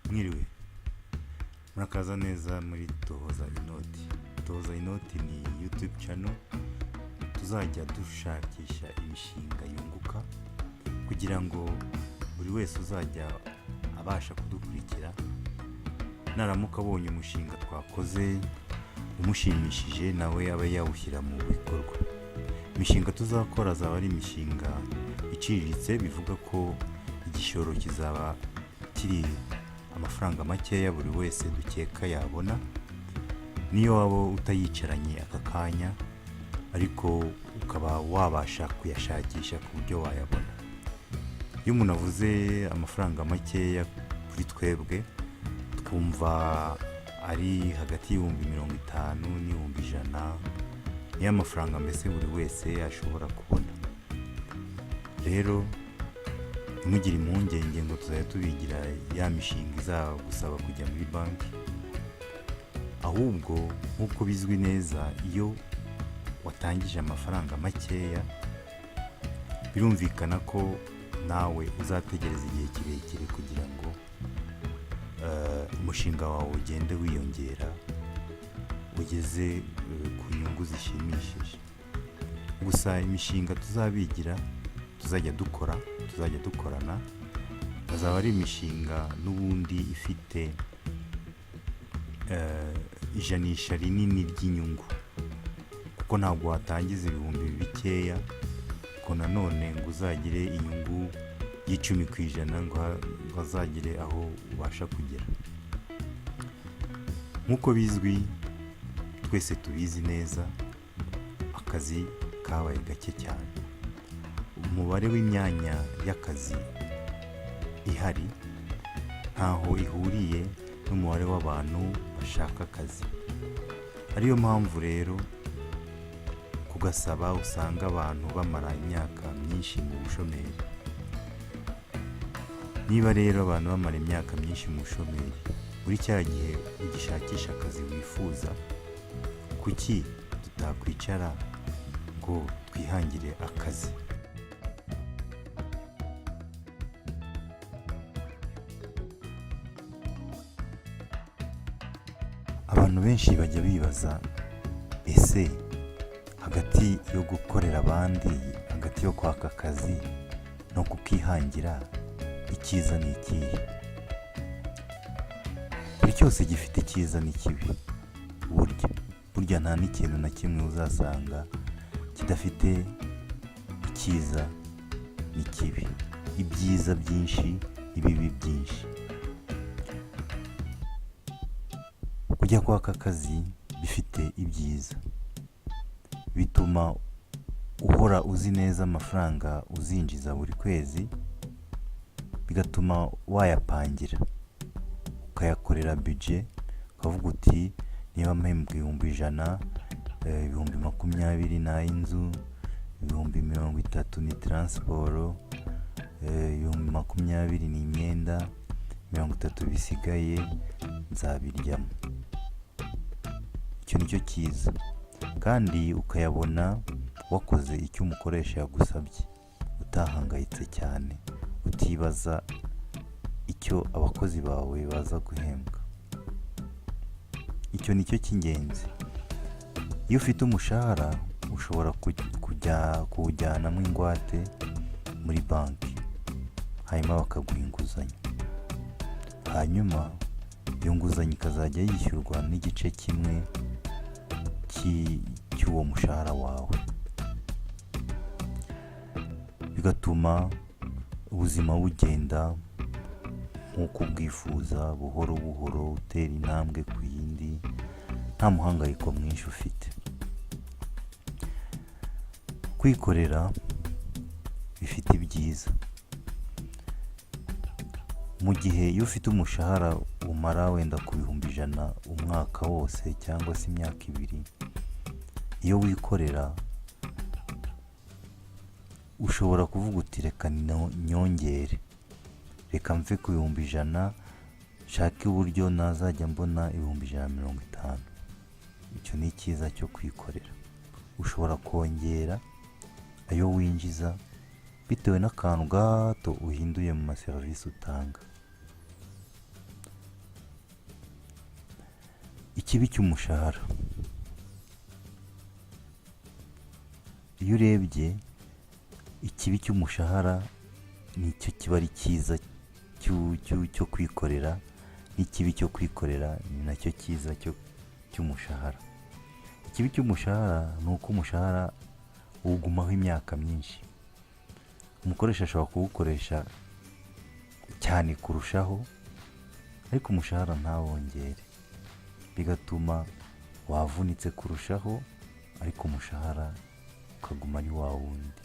Mwiriwe, murakaza neza muri Tohoza Inoti. Tohoza Inoti ni YouTube channel tuzajya dushakisha imishinga yunguka kugira ngo buri wese uzajya abasha kudukurikira naramuka abonye umushinga twakoze umushimishije nawe aba yawushyira mu bikorwa. Imishinga tuzakora azaba ari imishinga iciriritse, bivuga ko igishoro kizaba kiri amafaranga makeya buri wese dukeka yabona, niyo waba utayicaranye aka kanya ariko ukaba wabasha kuyashakisha ku buryo wayabona. Iyo umuntu avuze amafaranga makeya kuri twebwe twumva ari hagati y'ibihumbi 50 n'ibihumbi 100, niyo amafaranga mbese buri wese ashobora kubona. Rero ntimugire impungenge ngo tuzajya tubigira ya mishinga izagusaba kujya muri banki, ahubwo nk'uko bizwi neza iyo watangije amafaranga makeya birumvikana ko nawe uzategereza igihe kirekire kugira ngo umushinga wawe ugende wiyongera ugeze ku nyungu zishimishije. Gusa imishinga tuzabigira tuzajya dukorana azaba ari imishinga n'ubundi ifite ijanisha rinini ry'inyungu, kuko ntabwo watangiza ibihumbi bikeya ko nanone ngo uzagire inyungu y'10% ngo azagire aho ubasha kugera. Nk'uko bizwi twese tubizi neza, akazi kabaye gake cyane. Umubare w'imyanya y'akazi ihari ntaho ihuriye n'umubare w'abantu bashaka akazi. Ariyo mpamvu rero kugasaba usanga abantu bamara imyaka myinshi mu bushomeri. Niba rero abantu bamara imyaka myinshi mu bushomeri, muri cya gihe ugishakisha akazi wifuza, kuki tutakwicara ngo twihangire akazi? Abantu benshi bajya bibaza, ese hagati yo gukorera abandi, hagati yo kwaka akazi no kukihangira, icyiza ni ikihe? Buri cyose gifite icyiza n'ikibi. Burya nta n'ikintu na kimwe uzasanga kidafite icyiza n'ikibi, ibyiza byinshi, ibibi byinshi. Kujya kwaka akazi bifite ibyiza, bituma uhora uzi neza amafaranga uzinjiza buri kwezi, bigatuma wayapangira ukayakorera budget, ukavuga uti niba mpembwa 100,000, 20,000 n'ay'inzu, 30,000 ni transport, 20,000 ni imyenda, 30 bisigaye nzabiryamo. Icyo nicyo cyiza, kandi ukayabona wakoze icyo umukoresha yagusabye, utahangayitse cyane, utibaza icyo abakozi bawe baza guhembwa. Icyo nicyo cy'ingenzi. Iyo ufite umushahara ushobora kuwujyanamo ingwate muri banki, hanyuma bakaguha inguzanyo, hanyuma iyo nguzanyo ikazajya yishyurwa n'igice kimwe cy'uwo mushahara wawe, bigatuma ubuzima bugenda nk'uko ubwifuza, buhoro buhoro utera intambwe ku yindi, nta muhangayiko mwinshi ufite. Kwikorera bifite ibyiza. Mu gihe iyo ufite umushahara umara wenda ku 100,000 umwaka wose cyangwa se imyaka 2, iyo wikorera ushobora kuvuga uti reka nyongere, reka mve ku 100,000 nshake uburyo nazajya mbona 150. Icyo ni icyiza cyo kwikorera. Ushobora kongera ayo winjiza bitewe n'akantu gato uhinduye mu maserivisi utanga. ikibi cy'umushahara. Iyo urebye ikibi cy'umushahara nicyo kiba ari cyiza cyo kwikorera, n'ikibi cyo kwikorera ni nacyo cyiza cy'umushahara. Ikibi cy'umushahara ni uko umushahara ugumaho imyaka myinshi. Umukoresha ashobora kuwukoresha cyane kurushaho, ariko umushahara ntawongere, bigatuma wavunitse kurushaho, ariko umushahara ukaguma ari wa wundi.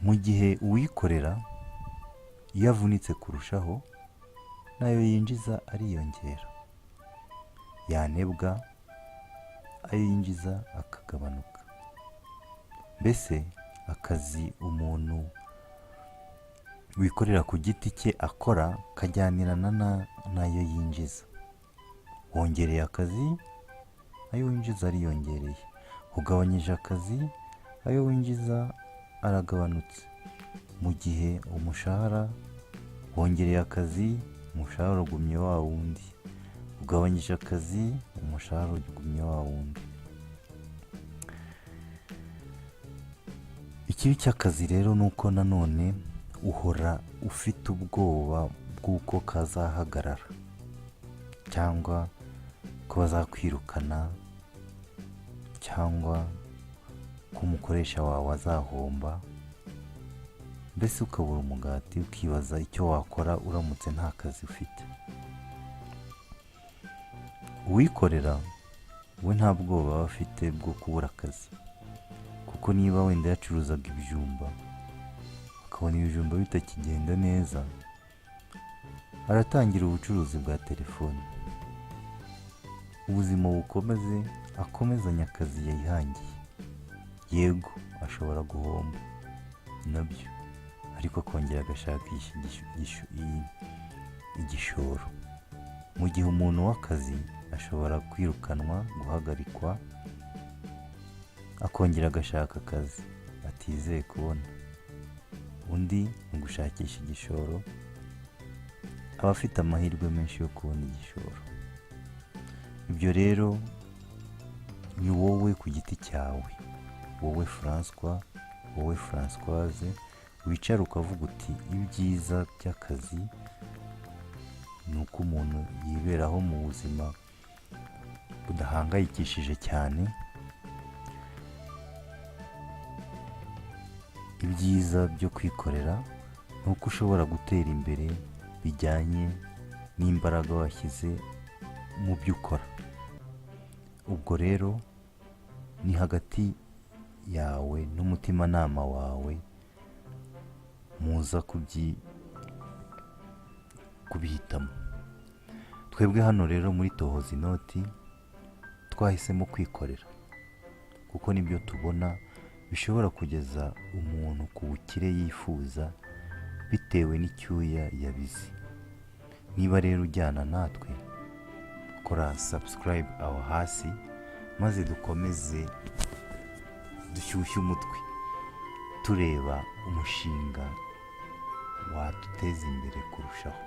Mu gihe uwikorera iyo avunitse kurushaho, nayo yinjiza ariyongera, yanebwa ayo yinjiza akagabanuka. Mbese akazi umuntu wikorera ku giti cye akora kajyanirana n'ayo yinjiza. Wongereye akazi, ayo winjiza ariyongereye. Ugabanyije akazi, ayo winjiza aragabanutse. Mu gihe umushahara wongereye akazi, umushahara ugumye wa wundi. Ugabanyije akazi, umushahara ugumye wa wundi. Ikibi cy'akazi rero ni uko nanone uhora ufite ubwoba bw'uko kazahagarara, cyangwa ko bazakwirukana, cyangwa ko umukoresha wawe azahomba. Mbese ukabura umugati, ukibaza icyo wakora uramutse nta kazi ufite. Uwikorera we nta bwoba aba afite bwo kubura akazi, kuko niba wenda yacuruzaga ibijumba akabona ibijumba bitakigenda neza, aratangira ubucuruzi bwa telefoni, ubuzima bukomeze, akomezanya akazi yayihangiye. Yego ashobora guhomba nabyo, ariko akongera agashakisha igishoro. Mu gihe umuntu w'akazi ashobora kwirukanwa, guhagarikwa, akongera agashaka akazi atizeye kubona. Undi mu gushakisha igishoro aba afite amahirwe menshi yo kubona igishoro. Ibyo rero ni wowe ku giti cyawe, wowe François, wowe Françoise, wicara ukavuga uti ibyiza by'akazi ni uko umuntu yiberaho mu buzima budahangayikishije cyane. Ibyiza byo kwikorera ni uko ushobora gutera imbere bijyanye n'imbaraga washyize mu byo ukora. Ubwo rero ni hagati yawe n'umutimanama wawe muza kubihitamo. Twebwe hano rero muri Tohoza Inoti twahisemo kwikorera, kuko nibyo tubona bishobora kugeza umuntu ku bukire yifuza bitewe n'icyuya yabize. Niba rero ujyana natwe, kora subscribe aho hasi, maze dukomeze dushyushye umutwe tureba umushinga waduteza imbere kurushaho.